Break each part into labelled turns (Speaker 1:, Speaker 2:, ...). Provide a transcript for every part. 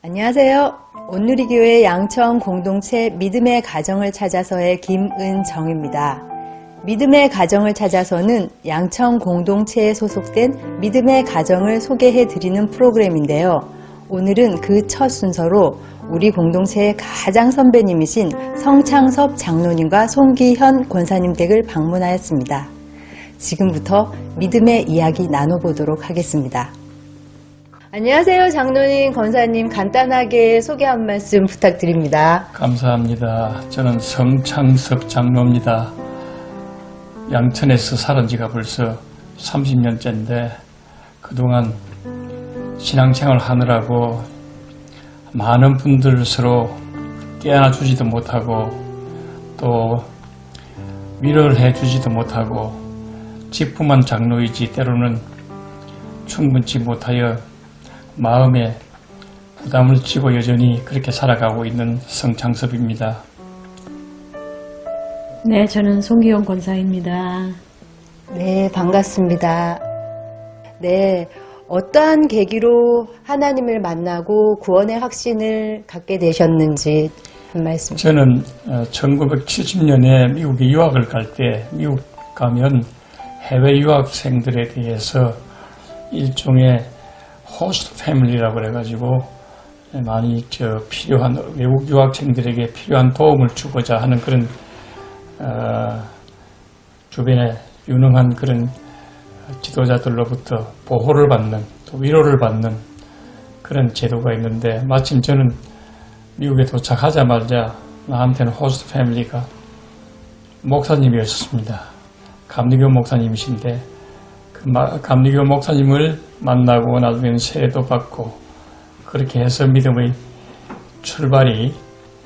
Speaker 1: 안녕하세요. 온누리교회 양천 공동체 믿음의 가정을 찾아서의 김은정입니다. 믿음의 가정을 찾아서는 양천 공동체에 소속된 믿음의 가정을 소개해 드리는 프로그램인데요. 오늘은 그 첫 순서로 우리 공동체의 가장 선배님이신 성창섭 장로님과 송기현 권사님 댁을 방문하였습니다. 지금부터 믿음의 이야기 나눠보도록 하겠습니다. 안녕하세요. 장로님, 권사님 간단하게 소개 한 말씀 부탁드립니다.
Speaker 2: 감사합니다. 저는 성창섭 장로입니다. 양천에서 살은 지가 벌써 30년째인데 그동안 신앙생활 하느라고 많은 분들 서로 깨어나 주지도 못하고 또 위로를 해 주지도 못하고 직분만 장로이지 때로는 충분치 못하여 마음에 부담을 지고 여전히 그렇게 살아가고 있는 성창섭입니다.
Speaker 3: 네, 저는 송기현 권사입니다.
Speaker 1: 네, 반갑습니다. 네, 어떠한 계기로 하나님을 만나고 구원의 확신을 갖게 되셨는지 한 말씀.
Speaker 2: 저는 1970년에 미국에 유학을 갈 때 미국 가면 해외 유학생들에 대해서 일종의 호스트 패밀리라고 그래가지고 많이 필요한 외국 유학생들에게 필요한 도움을 주고자 하는 그런 주변에 유능한 그런 지도자들로부터 보호를 받는 또 위로를 받는 그런 제도가 있는데 마침 저는 미국에 도착하자마자 나한테는 호스트 패밀리가 목사님이었습니다. 감리교 목사님이신데 감리교 목사님을 만나고 나중에는 세례도 받고 그렇게 해서 믿음의 출발이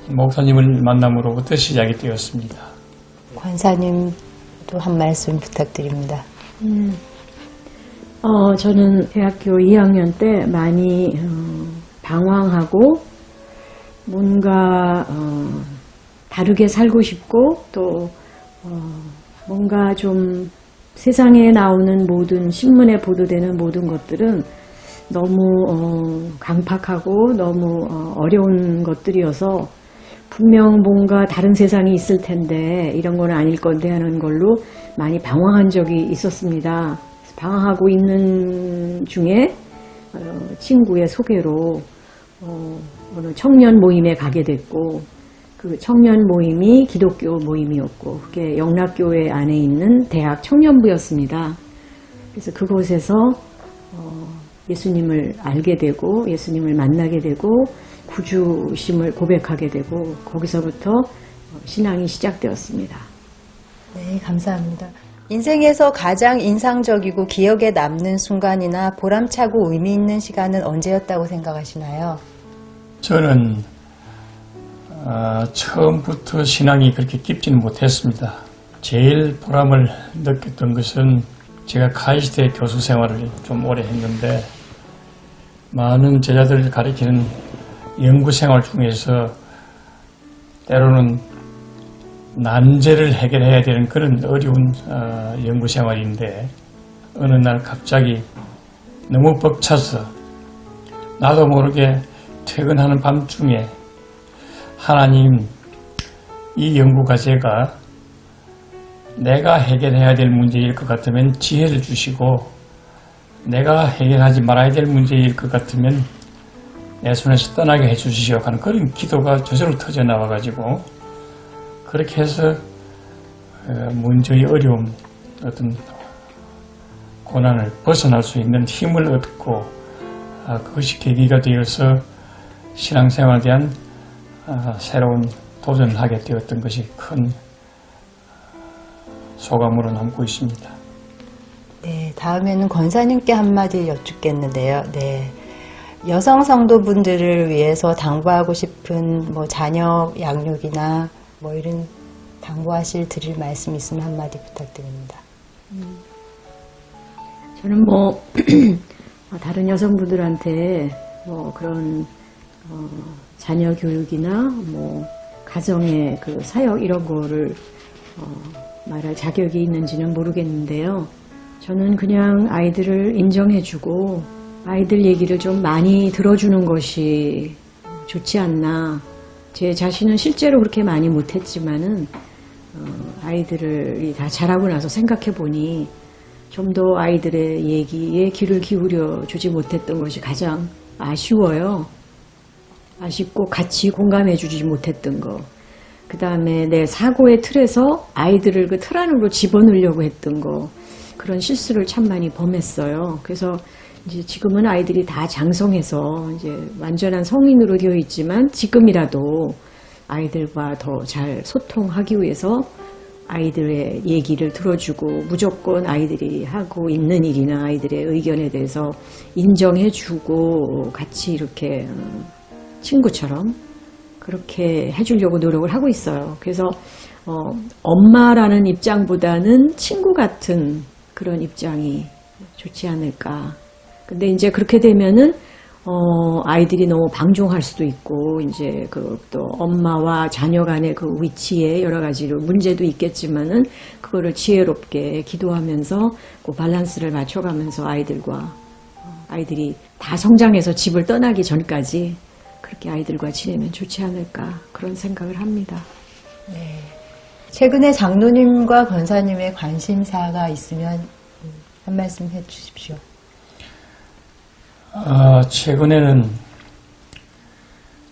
Speaker 2: 목사님을 만남으로부터 시작이 되었습니다.
Speaker 1: 권사님도 한 말씀 부탁드립니다.
Speaker 3: 저는 대학교 2학년 때 많이 방황하고 뭔가 다르게 살고 싶고 또 뭔가 좀 세상에 나오는 모든 신문에 보도되는 모든 것들은 너무 강팍하고 너무 어려운 것들이어서 분명 뭔가 다른 세상이 있을 텐데 이런 건 아닐 건데 하는 걸로 많이 방황한 적이 있었습니다. 방황하고 있는 중에 친구의 소개로 어느 청년 모임에 가게 됐고 그 청년 모임이 기독교 모임이었고 그게 영락교회 안에 있는 대학 청년부였습니다. 그래서 그곳에서 예수님을 알게 되고 예수님을 만나게 되고 구주심을 고백하게 되고 거기서부터 신앙이 시작되었습니다.
Speaker 1: 네, 감사합니다. 인생에서 가장 인상적이고 기억에 남는 순간이나 보람차고 의미 있는 시간은 언제였다고 생각하시나요?
Speaker 2: 저는 처음부터 신앙이 그렇게 깊지는 못했습니다. 제일 보람을 느꼈던 것은 제가 카이스트의 교수 생활을 좀 오래 했는데 많은 제자들을 가르치는 연구 생활 중에서 때로는 난제를 해결해야 되는 그런 어려운 연구 생활인데 어느 날 갑자기 너무 벅차서 나도 모르게 퇴근하는 밤중에 하나님, 이 연구 과제가 내가 해결해야 될 문제일 것 같으면 지혜를 주시고 내가 해결하지 말아야 될 문제일 것 같으면 내 손에서 떠나게 해주시오 하는 그런 기도가 저절로 터져나와가지고 그렇게 해서 문제의 어려움, 어떤 고난을 벗어날 수 있는 힘을 얻고 그것이 계기가 되어서 신앙생활에 대한 새로운 도전을 하게 되었던 것이 큰 소감으로 남고 있습니다.
Speaker 1: 네, 다음에는 권사님께 한마디 여쭙겠는데요. 네, 여성 성도분들을 위해서 당부하고 싶은 자녀 양육이나 이런 당부하실 드릴 말씀 있으면 한마디 부탁드립니다.
Speaker 3: 저는 다른 여성분들한테 그런 자녀 교육이나 가정의 그 사역 이런 거를 말할 자격이 있는지는 모르겠는데요. 저는 그냥 아이들을 인정해주고 아이들 얘기를 좀 많이 들어주는 것이 좋지 않나. 제 자신은 실제로 그렇게 많이 못했지만은 아이들이 다 자라고 나서 생각해 보니 좀 더 아이들의 얘기에 귀를 기울여 주지 못했던 것이 가장 아쉬워요. 아쉽고 같이 공감해 주지 못했던 거. 그 다음에 내 사고의 틀에서 아이들을 그 틀 안으로 집어넣으려고 했던 거. 그런 실수를 참 많이 범했어요. 그래서 이제 지금은 아이들이 다 장성해서 이제 완전한 성인으로 되어 있지만 지금이라도 아이들과 더 잘 소통하기 위해서 아이들의 얘기를 들어주고 무조건 아이들이 하고 있는 일이나 아이들의 의견에 대해서 인정해주고 같이 이렇게 친구처럼 그렇게 해주려고 노력을 하고 있어요. 그래서 엄마라는 입장보다는 친구 같은 그런 입장이 좋지 않을까. 근데 이제 그렇게 되면은 아이들이 너무 방종할 수도 있고 이제 또 엄마와 자녀 간의 그 위치에 여러 가지로 문제도 있겠지만은 그거를 지혜롭게 기도하면서 그 밸런스를 맞춰가면서 아이들이 다 성장해서 집을 떠나기 전까지 그렇게 아이들과 지내면 좋지 않을까 그런 생각을 합니다.
Speaker 1: 네. 최근에 장로님과 권사님의 관심사가 있으면 한 말씀 해주십시오.
Speaker 2: 최근에는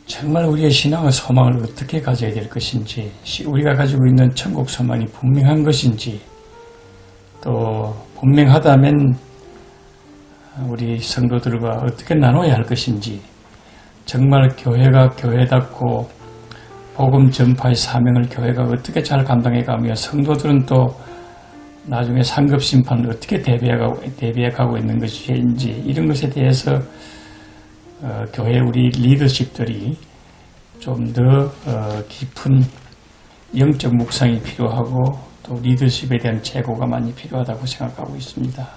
Speaker 2: 정말 우리의 신앙의 소망을 어떻게 가져야 될 것인지, 우리가 가지고 있는 천국 소망이 분명한 것인지, 또 분명하다면 우리 성도들과 어떻게 나눠야 할 것인지, 정말 교회가 교회답고 복음 전파의 사명을 교회가 어떻게 잘 감당해가며 성도들은 또 나중에 상급 심판을 어떻게 대비해가고 있는 것인지 이런 것에 대해서 교회 우리 리더십들이 좀 더 깊은 영적 묵상이 필요하고 또 리더십에 대한 재고가 많이 필요하다고 생각하고 있습니다.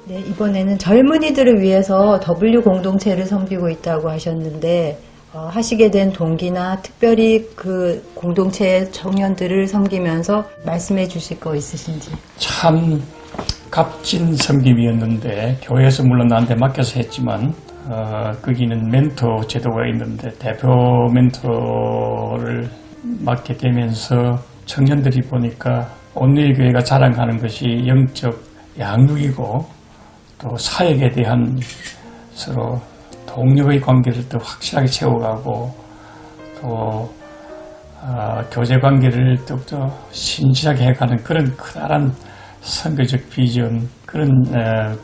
Speaker 1: 네, 이번에는 젊은이들을 위해서 W 공동체를 섬기고 있다고 하셨는데 하시게 된 동기나 특별히 그 공동체의 청년들을 섬기면서 말씀해 주실 거 있으신지.
Speaker 2: 참 값진 섬김이었는데 교회에서 물론 나한테 맡겨서 했지만 거기는 멘토 제도가 있는데 대표 멘토를 맡게 되면서 청년들이 보니까 온누리교회가 자랑하는 것이 영적 양육이고 또 사역에 대한 서로 동력의 관계를 더 확실하게 채워가고 또 교제 관계를 더욱더 신실하게 해가는 그런 커다란 선교적 비전, 그런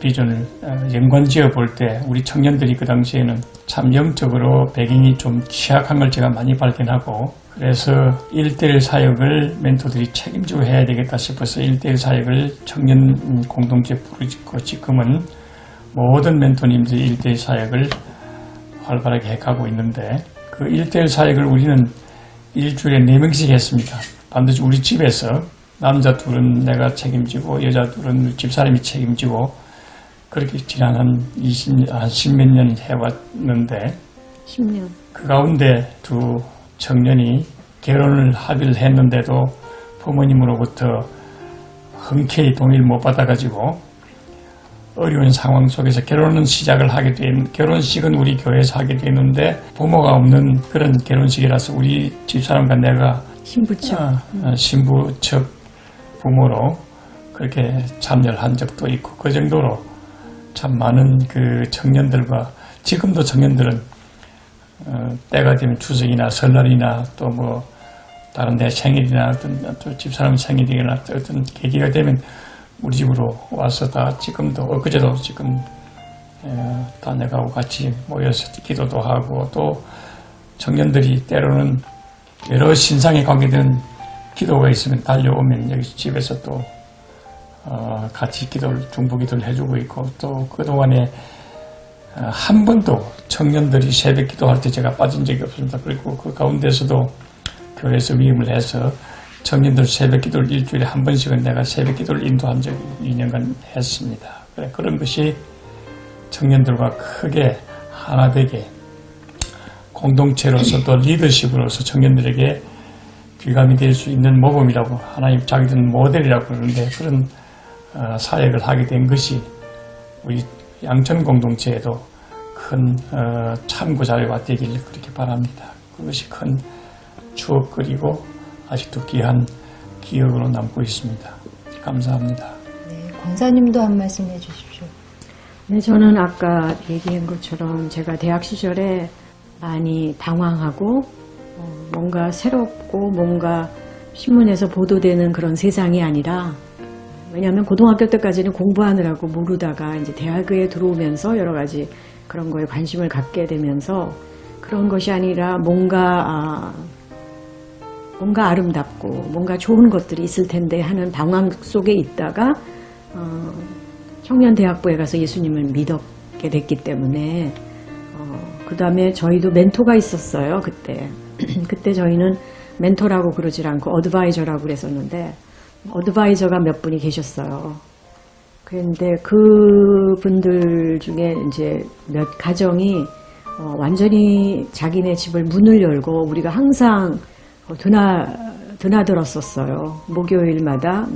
Speaker 2: 비전을 연관지어 볼 때 우리 청년들이 그 당시에는 참 영적으로 배경이 좀 취약한 걸 제가 많이 발견하고 그래서 1:1 사역을 멘토들이 책임지고 해야 되겠다 싶어서 1:1 사역을 청년 공동체 부르짖고 지금은 모든 멘토님들이 1:1 사역을 활발하게 해가고 있는데 그 1:1 사역을 우리는 일주일에 4명씩 했습니다. 반드시 우리 집에서 남자 둘은 내가 책임지고 여자 둘은 집사람이 책임지고 그렇게 지난 한 10몇 년 해왔는데
Speaker 3: 10년.
Speaker 2: 그 가운데 두 청년이 결혼을 합의를 했는데도 부모님으로부터 흔쾌히 동의를 못 받아가지고 어려운 상황 속에서 결혼식은 우리 교회에서 하게 되는데 부모가 없는 그런 결혼식이라서 우리 집사람과 내가 신부측 부모로 그렇게 참여를 한 적도 있고 그 정도로 참 많은 그 청년들과 지금도 청년들은 때가 되면 추석이나 설날이나 또 뭐 다른 내 생일이나 어떤 또 집사람 생일이나 어떤 계기가 되면 우리 집으로 와서 다 지금도 엊그제도 지금 다녀가고 같이 모여서 기도도 하고 또 청년들이 때로는 여러 신상에 관계된 기도가 있으면 달려오면 여기 집에서 또 같이 중보기도를 해주고 있고 또 그동안에 한 번도 청년들이 새벽 기도할 때 제가 빠진 적이 없습니다. 그리고 그 가운데서도 교회에서 위임을 해서 청년들 새벽 기도를 일주일에 한 번씩은 내가 새벽 기도를 인도한 적이 2년간 했습니다. 그런 것이 청년들과 크게 하나 되게 공동체로서 또 리더십으로서 청년들에게 귀감이 될 수 있는 모범이라고 하나님 자기들은 모델이라고 그러는데 그런 사역을 하게 된 것이 우리 양천 공동체에도 큰 참고 자료가 되길 그렇게 바랍니다. 그것이 큰 추억거리고 아직도 귀한 기억으로 남고 있습니다. 감사합니다.
Speaker 1: 네, 권사님도 한 말씀 해주십시오.
Speaker 3: 네, 저는 아까 얘기한 것처럼 제가 대학 시절에 많이 당황하고 뭔가 새롭고 뭔가 신문에서 보도되는 그런 세상이 아니라, 왜냐하면 고등학교 때까지는 공부하느라고 모르다가 이제 대학에 들어오면서 여러 가지 그런 거에 관심을 갖게 되면서 그런 것이 아니라 뭔가 아름답고 뭔가 좋은 것들이 있을 텐데 하는 방황 속에 있다가 청년대학부에 가서 예수님을 믿게 됐기 때문에 그 다음에 저희도 멘토가 있었어요. 그때 저희는 멘토라고 그러질 않고 어드바이저라고 그랬었는데, 어드바이저가 몇 분이 계셨어요. 그런데 그분들 중에 이제 몇 가정이 완전히 자기네 집을 문을 열고 우리가 항상 드나들었었어요. 목요일마다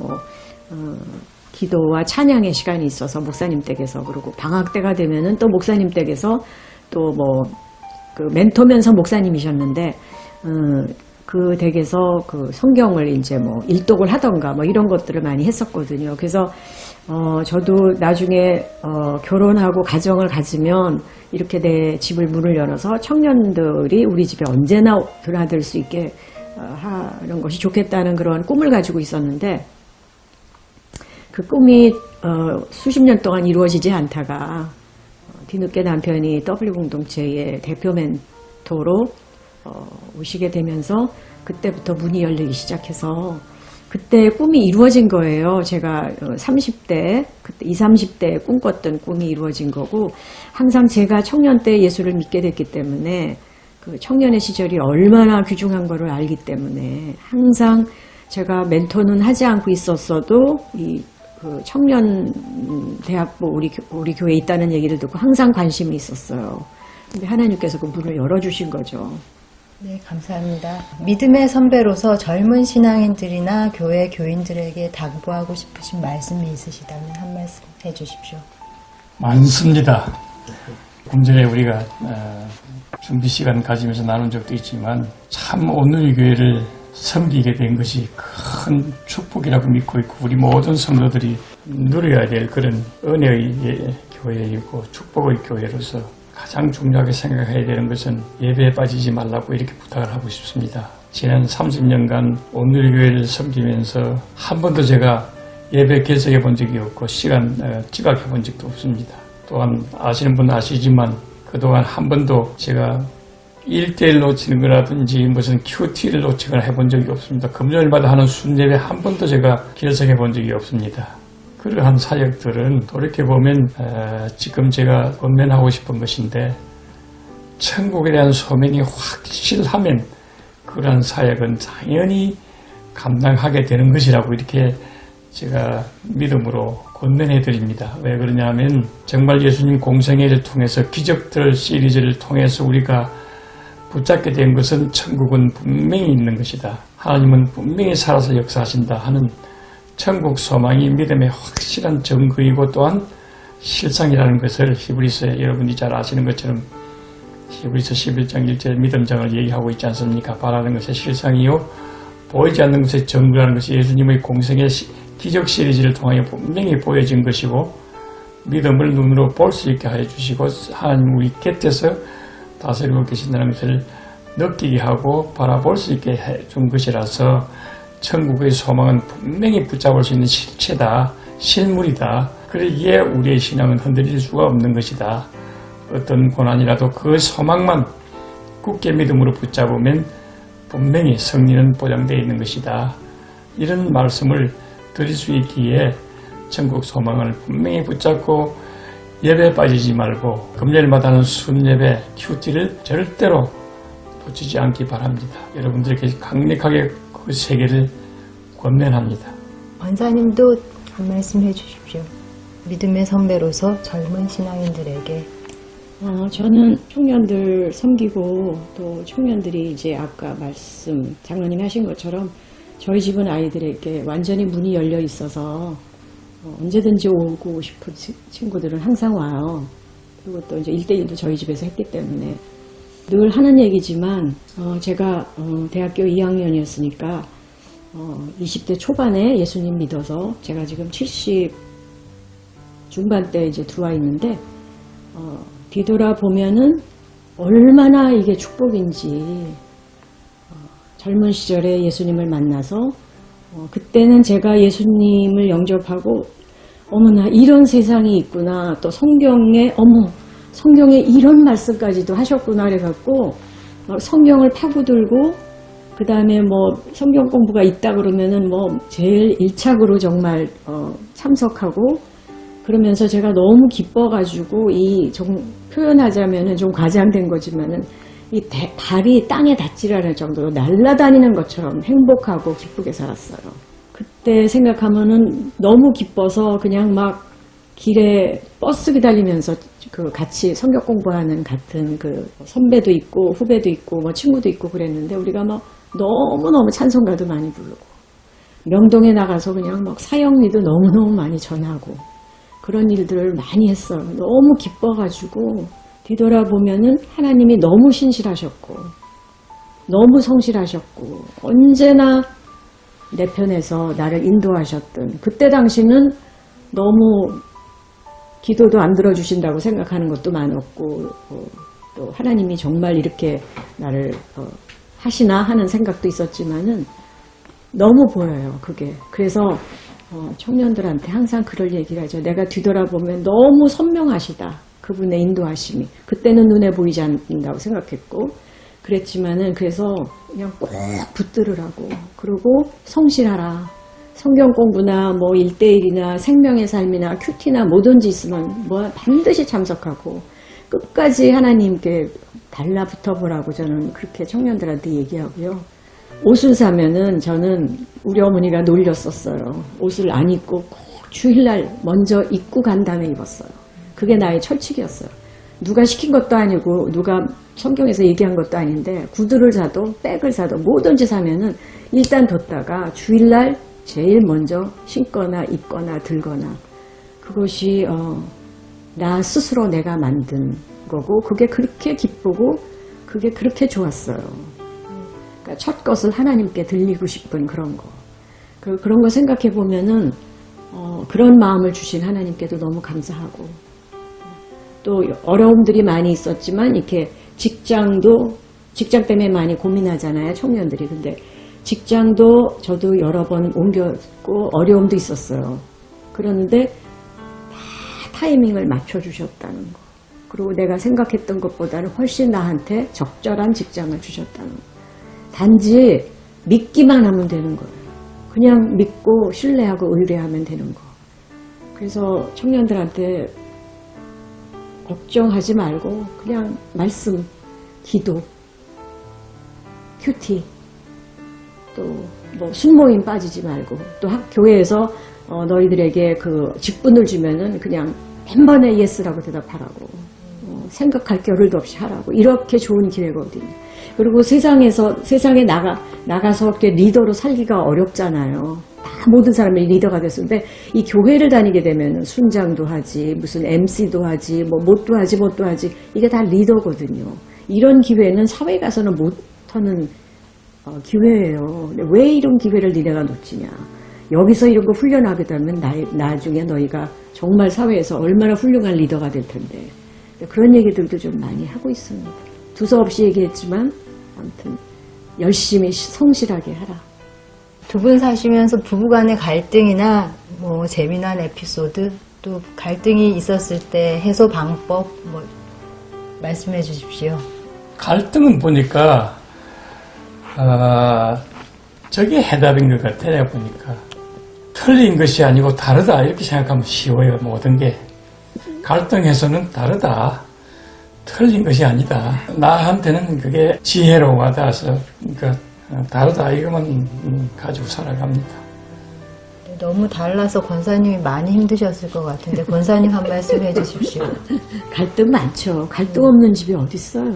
Speaker 3: 기도와 찬양의 시간이 있어서 목사님 댁에서, 그리고 방학 때가 되면은 또 목사님 댁에서 또 그 멘토면서 목사님이셨는데 그 댁에서 그 성경을 이제 일독을 하던가 이런 것들을 많이 했었거든요. 그래서 저도 나중에 결혼하고 가정을 가지면 이렇게 내 집을 문을 열어서 청년들이 우리 집에 언제나 드나들 수 있게 하는 것이 좋겠다는 그런 꿈을 가지고 있었는데, 그 꿈이 수십 년 동안 이루어지지 않다가 뒤늦게 남편이 W공동체의 대표 멘토로 오시게 되면서 그때부터 문이 열리기 시작해서 그때 꿈이 이루어진 거예요. 제가 30대, 그때 20, 30대에 꿈꿨던 꿈이 이루어진 거고, 항상 제가 청년 때 예수를 믿게 됐기 때문에 그 청년의 시절이 얼마나 귀중한 거를 알기 때문에 항상 제가 멘토는 하지 않고 있었어도 그 청년 대학부 우리 교회에 있다는 얘기를 듣고 항상 관심이 있었어요. 근데 하나님께서 그 문을 열어주신 거죠.
Speaker 1: 네, 감사합니다. 믿음의 선배로서 젊은 신앙인들이나 교회 교인들에게 당부하고 싶으신 말씀이 있으시다면 한 말씀 해주십시오.
Speaker 2: 많습니다. 좀 전에 우리가 준비 시간 가지면서 나눈 적도 있지만 참 오늘 교회를 섬기게 된 것이 큰 축복이라고 믿고 있고, 우리 모든 성도들이 누려야 될 그런 은혜의 교회이고 축복의 교회로서 가장 중요하게 생각해야 되는 것은 예배에 빠지지 말라고 이렇게 부탁을 하고 싶습니다. 지난 30년간 온누리교회를 섬기면서 한 번도 제가 예배 개석해 본 적이 없고 시간 지각해 본 적도 없습니다. 또한 아시는 분은 아시지만 그동안 한 번도 제가 1대1 놓치는 거라든지 무슨 QT를 놓치거나 해본 적이 없습니다. 금요일마다 하는 순예배 한 번도 제가 결석해 본 적이 없습니다. 그러한 사역들은 돌이켜보면 지금 제가 권면하고 싶은 것인데, 천국에 대한 소명이 확실하면 그러한 사역은 당연히 감당하게 되는 것이라고 이렇게 제가 믿음으로 권면해 드립니다. 왜 그러냐면 정말 예수님 공생애를 통해서 기적들 시리즈를 통해서 우리가 붙잡게 된 것은 천국은 분명히 있는 것이다. 하나님은 분명히 살아서 역사하신다 하는 천국 소망이 믿음의 확실한 증거이고 또한 실상이라는 것을 히브리서에 여러분이 잘 아시는 것처럼 히브리서 11장 1절 믿음장을 얘기하고 있지 않습니까? 바라는 것의 실상이요 보이지 않는 것의 증거라는 것이 예수님의 공생의 기적 시리즈를 통하여 분명히 보여진 것이고, 믿음을 눈으로 볼 수 있게 하여 주시고 하나님 우리 곁에서 다스리고 계신다는 것을 느끼게 하고 바라볼 수 있게 해준 것이라서 천국의 소망은 분명히 붙잡을 수 있는 실체다, 실물이다. 그러기에 우리의 신앙은 흔들릴 수가 없는 것이다. 어떤 고난이라도 그 소망만 굳게 믿음으로 붙잡으면 분명히 승리는 보장되어 있는 것이다. 이런 말씀을 드릴 수 있기에 천국 소망을 분명히 붙잡고 예배에 빠지지 말고 금요일마다 하는 순예배 큐티를 절대로 놓치지 않기 바랍니다. 여러분들에게 강력하게 그 세계를 권면합니다.
Speaker 1: 권사님도 한 말씀 해주십시오. 믿음의 선배로서 젊은 신앙인들에게.
Speaker 3: 저는 청년들 섬기고 또 청년들이 이제 아까 장로님이 하신 것처럼 저희 집은 아이들에게 완전히 문이 열려 있어서 언제든지 오고 싶은 친구들은 항상 와요. 그리고 또 이제 1대1도 저희 집에서 했기 때문에 늘 하는 얘기지만 제가 대학교 2학년이었으니까 20대 초반에 예수님 믿어서 제가 지금 70 중반대 이제 들어와 있는데 뒤돌아보면은 얼마나 이게 축복인지 젊은 시절에 예수님을 만나서 그때는 제가 예수님을 영접하고 어머나 이런 세상이 있구나 또 성경에 성경에 이런 말씀까지도 하셨구나 그래갖고 성경을 파고들고 그 다음에 뭐 성경 공부가 있다 그러면은 뭐 제일 일착으로 정말 참석하고 그러면서 제가 너무 기뻐가지고 표현하자면은 좀 과장된 거지만은 이 발이 땅에 닿질 않을 정도로 날아다니는 것처럼 행복하고 기쁘게 살았어요. 그때 생각하면은 너무 기뻐서 그냥 막 길에 버스 기다리면서 그 같이 성경 공부하는 같은 그 선배도 있고 후배도 있고 뭐 친구도 있고 그랬는데 우리가 막 너무너무 찬송가도 많이 부르고 명동에 나가서 그냥 막 사형리도 너무너무 많이 전하고 그런 일들을 많이 했어요. 너무 기뻐가지고 뒤돌아보면은 하나님이 너무 신실하셨고 너무 성실하셨고 언제나 내 편에서 나를 인도하셨던 그때 당시는 너무 기도도 안 들어주신다고 생각하는 것도 많았고 또 하나님이 정말 이렇게 나를 하시나 하는 생각도 있었지만은 너무 보여요 그게. 그래서 청년들한테 항상 그럴 얘기를 하죠. 내가 뒤돌아보면 너무 선명하시다 그분의 인도하심이. 그때는 눈에 보이지 않는다고 생각했고 그랬지만은 그래서 그냥 꼭 붙들으라고 그리고 성실하라. 성경 공부나 뭐 1대1이나 생명의 삶이나 큐티나 뭐든지 있으면 뭐 반드시 참석하고 끝까지 하나님께 달라붙어 보라고 저는 그렇게 청년들한테 얘기하고요. 옷을 사면은 저는 우리 어머니가 놀렸었어요. 옷을 안 입고 꼭 주일날 먼저 입고 간 다음에 입었어요. 그게 나의 철칙이었어요. 누가 시킨 것도 아니고 누가 성경에서 얘기한 것도 아닌데 구두를 사도 백을 사도 뭐든지 사면은 일단 뒀다가 주일날 제일 먼저 신거나 입거나 들거나 그것이 나 스스로 내가 만든 거고 그게 그렇게 기쁘고 그게 그렇게 좋았어요. 그러니까 첫 것을 하나님께 들리고 싶은 그런 거. 그런 거 생각해 보면은 그런 마음을 주신 하나님께도 너무 감사하고 또 어려움들이 많이 있었지만 이렇게 직장 때문에 많이 고민하잖아요 청년들이. 근데 직장도 저도 여러 번 옮겼고 어려움도 있었어요. 그런데 다 타이밍을 맞춰주셨다는 거. 그리고 내가 생각했던 것보다는 훨씬 나한테 적절한 직장을 주셨다는 거. 단지 믿기만 하면 되는 거예요. 그냥 믿고 신뢰하고 의뢰하면 되는 거. 그래서 청년들한테 걱정하지 말고 그냥 말씀, 기도, 큐티 또 뭐 순모임 빠지지 말고 또 교회에서 너희들에게 그 직분을 주면은 그냥 한 번에 예스라고 대답하라고 생각할 겨를도 없이 하라고 이렇게 좋은 기회거든요. 그리고 세상에 나가서 이렇게 리더로 살기가 어렵잖아요. 다 모든 사람이 리더가 됐는데 이 교회를 다니게 되면 순장도 하지 무슨 MC도 하지 뭐 뭣도 하지 이게 다 리더거든요. 이런 기회는 사회에 가서는 못하는 기회예요. 왜 이런 기회를 니네가 놓치냐. 여기서 이런 거 훈련하게 되면 나중에 너희가 정말 사회에서 얼마나 훌륭한 리더가 될 텐데. 그런 얘기들도 좀 많이 하고 있습니다. 두서없이 얘기했지만 아무튼 열심히 성실하게 하라.
Speaker 1: 두 분 사시면서 부부간의 갈등이나 뭐 재미난 에피소드 또 갈등이 있었을 때 해소 방법 뭐 말씀해 주십시오.
Speaker 2: 갈등은 보니까 저게 해답인 것 같아. 내가 보니까 틀린 것이 아니고 다르다 이렇게 생각하면 쉬워요. 모든 게 갈등에서는 다르다, 틀린 것이 아니다. 나한테는 그게 지혜로 와닿아서 그러니까 다르다 이것만 가지고 살아갑니다.
Speaker 1: 너무 달라서 권사님이 많이 힘드셨을 것 같은데 권사님 한 말씀 해주십시오.
Speaker 3: 갈등 많죠. 갈등 없는 집이 어디 있어요.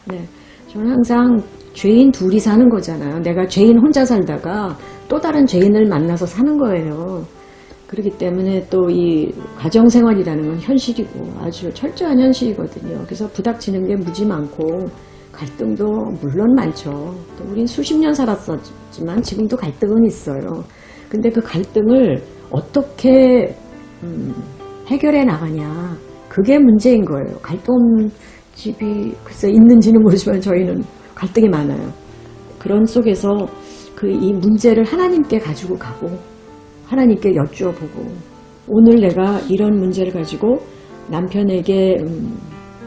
Speaker 3: 네, 저는 항상 죄인 둘이 사는 거잖아요. 내가 죄인 혼자 살다가 또 다른 죄인을 만나서 사는 거예요. 그렇기 때문에 또 이 가정생활이라는 건 현실이고 아주 철저한 현실이거든요. 그래서 부닥치는 게 무지 많고 갈등도 물론 많죠. 또 우린 수십 년 살았었지만 지금도 갈등은 있어요. 근데 그 갈등을 어떻게 해결해 나가냐, 그게 문제인 거예요. 갈등집이 글쎄 있는지는 모르지만 저희는 갈등이 많아요. 그런 속에서 이 문제를 하나님께 가지고 가고 하나님께 여쭈어보고, 오늘 내가 이런 문제를 가지고 남편에게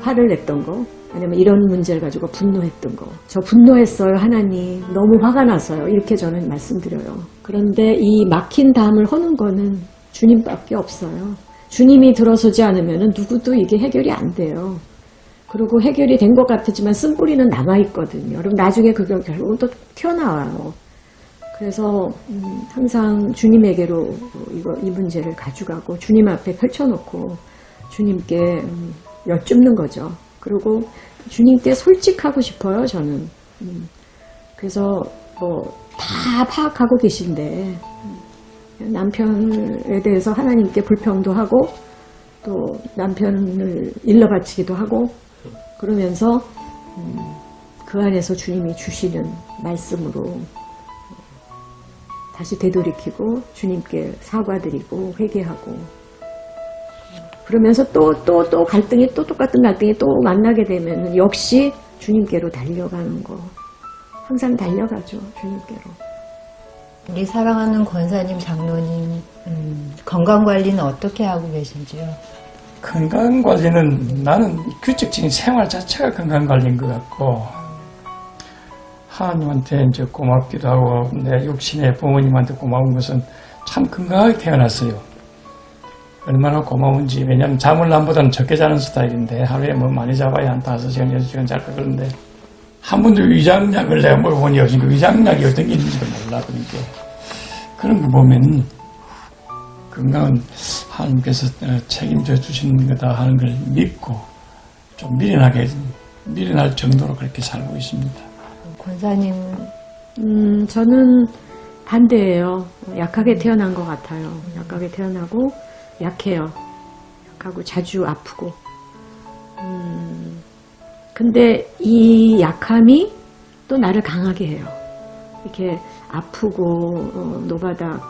Speaker 3: 화를 냈던 거, 아니면 이런 문제를 가지고 분노했던 거, 저 분노했어요 하나님, 너무 화가 나서요, 이렇게 저는 말씀드려요. 그런데 이 막힌 담을 허는 거는 주님밖에 없어요. 주님이 들어서지 않으면 누구도 이게 해결이 안 돼요. 그리고 해결이 된 것 같지만 쓴뿌리는 남아있거든요. 그럼 나중에 그게 결국은 또 튀어나와요. 그래서 항상 주님에게로 이 문제를 가져가고 주님 앞에 펼쳐놓고 주님께 여쭙는 거죠. 그리고 주님께 솔직하고 싶어요, 저는. 그래서 다 파악하고 계신데 남편에 대해서 하나님께 불평도 하고 또 남편을 일러 바치기도 하고 그러면서 그 안에서 주님이 주시는 말씀으로 다시 되돌이키고 주님께 사과드리고 회개하고, 그러면서 또 갈등이 또 똑같은 갈등이 또 만나게 되면 역시 주님께로 달려가는 거. 항상 달려가죠, 주님께로.
Speaker 1: 우리 사랑하는 권사님, 장로님, 건강관리는 어떻게 하고 계신지요?
Speaker 2: 건강관리는 나는 규칙적인 생활 자체가 건강관리인 것 같고, 하나님한테 이제 고맙기도 하고, 내 육신의 부모님한테 고마운 것은 참 건강하게 태어났어요. 얼마나 고마운지. 왜냐하면 잠을 남보다는 적게 자는 스타일인데, 하루에 많이 잡아야 한 5시간, 6시간 잘 거. 그런데 한 번도 위장약을 내가 먹어본 적이 없으니까 위장약이 어떤 게 있는지도 몰라. 그러니까 그런 거 보면 건강은 하나님께서 책임져 주시는 거다 하는 걸 믿고 좀 미련할 정도로 그렇게 살고 있습니다.
Speaker 1: 권사님,
Speaker 3: 저는 반대예요. 약하게 태어난 것 같아요. 약하게 태어나고 약해요. 약하고 자주 아프고. 근데 이 약함이 또 나를 강하게 해요. 이렇게 아프고 노바닥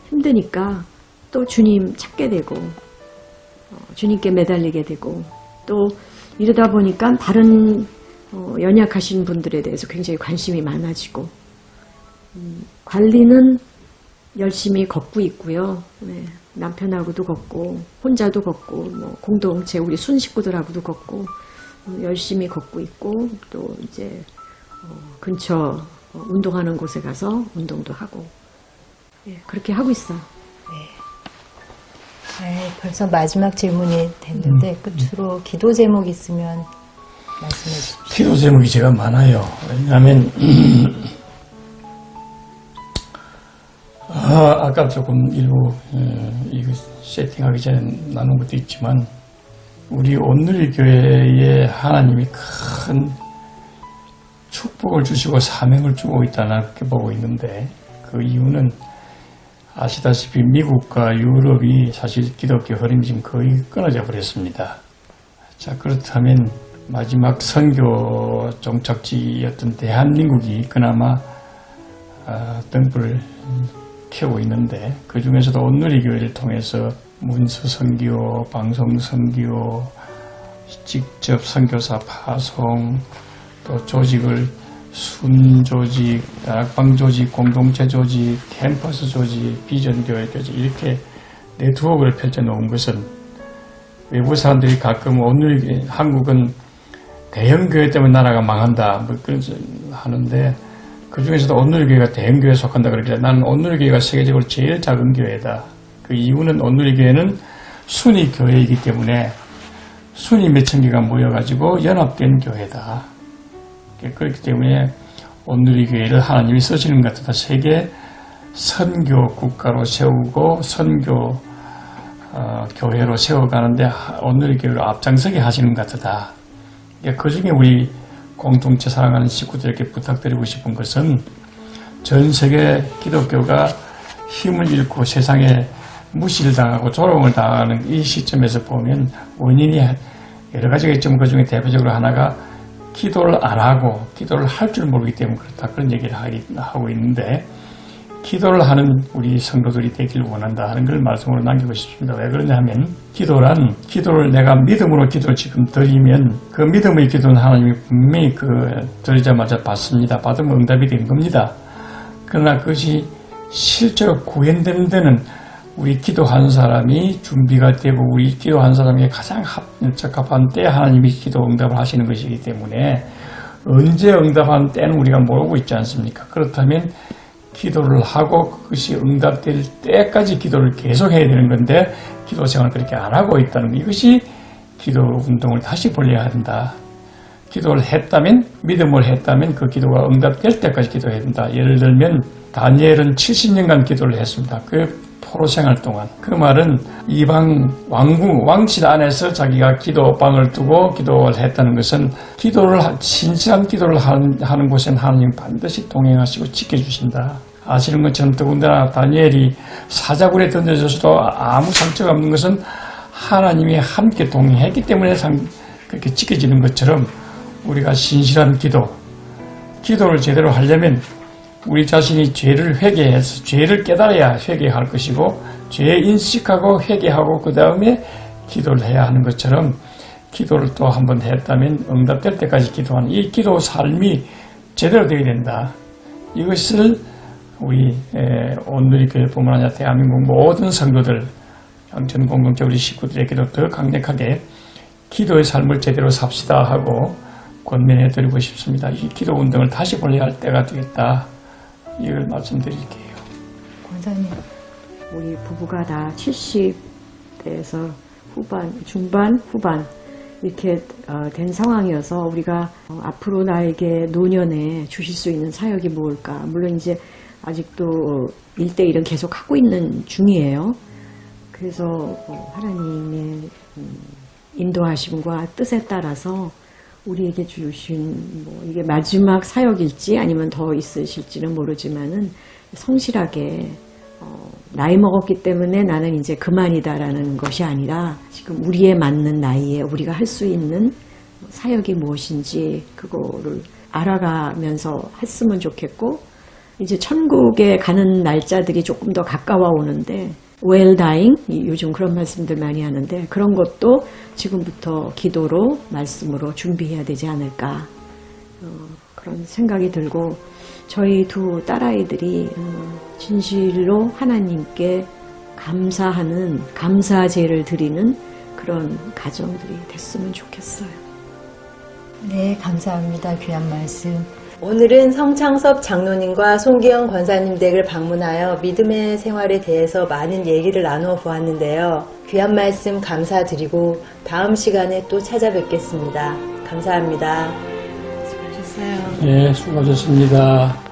Speaker 3: 힘드니까 또 주님 찾게 되고 주님께 매달리게 되고, 또 이러다 보니까 다른 연약하신 분들에 대해서 굉장히 관심이 많아지고, 관리는 열심히 걷고 있고요. 네, 남편하고도 걷고 혼자도 걷고 공동체 우리 순식구들하고도 걷고 열심히 걷고 있고, 또 이제 근처 운동하는 곳에 가서 운동도 하고, 그렇게 하고 있어요.
Speaker 1: 벌써 마지막 질문이 됐는데 끝으로 기도 제목 있으면 말씀해 주십시오.
Speaker 2: 기도 제목이 제가 많아요. 왜냐하면 아까 조금 일부 이거 세팅하기 전에 나눈 것도 있지만, 우리 온누리 교회에 하나님이 큰 축복을 주시고 사명을 주고 있다는 그렇게 보고 있는데, 그 이유는 아시다시피 미국과 유럽이 사실 기독교 흐름이 지금 거의 끊어져 버렸습니다. 자, 그렇다면 마지막 선교 종착지였던 대한민국이 그나마 등불을 켜고 있는데, 그 중에서도 온누리 교회를 통해서 문서 선교, 방송 선교, 직접 선교사 파송, 또 조직을 순조직, 다락방 조직, 공동체 조직, 캠퍼스 조직, 비전교회 조직, 이렇게 네트워크를 펼쳐놓은 것은, 외부 사람들이 가끔 오늘 한국은 대형교회 때문에 나라가 망한다 그런 하는데, 그 중에서도 온누리교회가 대형교회에 속한다 그러길래 나는 온누리교회가 세계적으로 제일 작은 교회다. 그 이유는 온누리교회는 순위 교회이기 때문에 순위 몇천 개가 모여가지고 연합된 교회다. 그렇기 때문에 온누리교회를 하나님이 쓰시는 것 같다. 세계 선교 국가로 세우고 선교 교회로 세워가는데 온누리교회로 앞장서게 하시는 것 같다. 그 중에 우리 공동체 사랑하는 식구들에게 부탁드리고 싶은 것은, 전 세계 기독교가 힘을 잃고 세상에 무시를 당하고 조롱을 당하는 이 시점에서 보면 원인이 여러 가지가 있지만 그 중에 대표적으로 하나가 기도를 안 하고 기도를 할 줄 모르기 때문에 그렇다, 그런 얘기를 하고 있는데, 기도를 하는 우리 성도들이 되길 원한다 하는 걸 말씀으로 남기고 싶습니다. 왜 그러냐 하면, 기도를 내가 믿음으로 기도를 지금 드리면 그 믿음의 기도는 하나님이 분명히 드리자마자 받습니다. 받으면 응답이 된 겁니다. 그러나 그것이 실제로 구현되는 데는 우리 기도한 사람이 준비가 되고 우리 기도한 사람에게 가장 적합한 때 하나님이 기도 응답을 하시는 것이기 때문에, 언제 응답하는 때는 우리가 모르고 있지 않습니까? 그렇다면 기도를 하고 그것이 응답될 때까지 기도를 계속해야 되는 건데, 기도 생활을 그렇게 안 하고 있다는 것, 이것이 기도 운동을 다시 벌려야 한다. 기도를 했다면, 믿음을 했다면 그 기도가 응답될 때까지 기도해야 된다. 예를 들면 다니엘은 70년간 기도를 했습니다. 그 포로 생활 동안. 그 말은 이방 왕실 안에서 자기가 기도방을 두고 기도를 했다는 것은, 진실한 기도를 하는 곳에는 하나님 반드시 동행하시고 지켜주신다. 아시는 것처럼 더군다나 다니엘이 사자굴에 던져져서도 아무 상처가 없는 것은 하나님이 함께 동행했기 때문에 그렇게 지켜지는 것처럼, 우리가 신실한 기도를 제대로 하려면 우리 자신이 죄를 회개해서 죄를 깨달아야 회개할 것이고, 죄 인식하고 회개하고 그 다음에 기도를 해야 하는 것처럼, 기도를 또 한 번 했다면 응답될 때까지 기도하는 이 기도 삶이 제대로 되어야 된다. 이것을 우리 온누리교회뿐만 아니라 대한민국 모든 성도들, 전 공동체 우리 식구들에게도 더 강력하게 기도의 삶을 제대로 삽시다 하고 권면해드리고 싶습니다. 이 기도 운동을 다시 벌려야 할 때가 되겠다, 이걸 말씀드릴게요.
Speaker 1: 권사님,
Speaker 3: 우리 부부가 다 70대에서 중반, 후반 이렇게 된 상황이어서 우리가 앞으로 나에게 노년에 주실 수 있는 사역이 무엇일까? 물론 이제 아직도 1대1은 계속 하고 있는 중이에요. 그래서 하나님의 인도하심과 뜻에 따라서 우리에게 주신 이게 마지막 사역일지 아니면 더 있으실지는 모르지만은 성실하게 나이 먹었기 때문에 나는 이제 그만이다라는 것이 아니라, 지금 우리에 맞는 나이에 우리가 할 수 있는 사역이 무엇인지 그거를 알아가면서 했으면 좋겠고, 이제 천국에 가는 날짜들이 조금 더 가까워 오는데, well dying, 요즘 그런 말씀들 많이 하는데, 그런 것도 지금부터 기도로 말씀으로 준비해야 되지 않을까, 그런 생각이 들고, 저희 두 딸아이들이 진실로 하나님께 감사하는, 감사제를 드리는 그런 가정들이 됐으면 좋겠어요.
Speaker 1: 네, 감사합니다. 귀한 말씀. 오늘은 성창섭 장로님과 송기영 권사님 댁을 방문하여 믿음의 생활에 대해서 많은 얘기를 나누어 보았는데요. 귀한 말씀 감사드리고 다음 시간에 또 찾아뵙겠습니다. 감사합니다.
Speaker 3: 수고하셨어요.
Speaker 2: 네, 수고하셨습니다.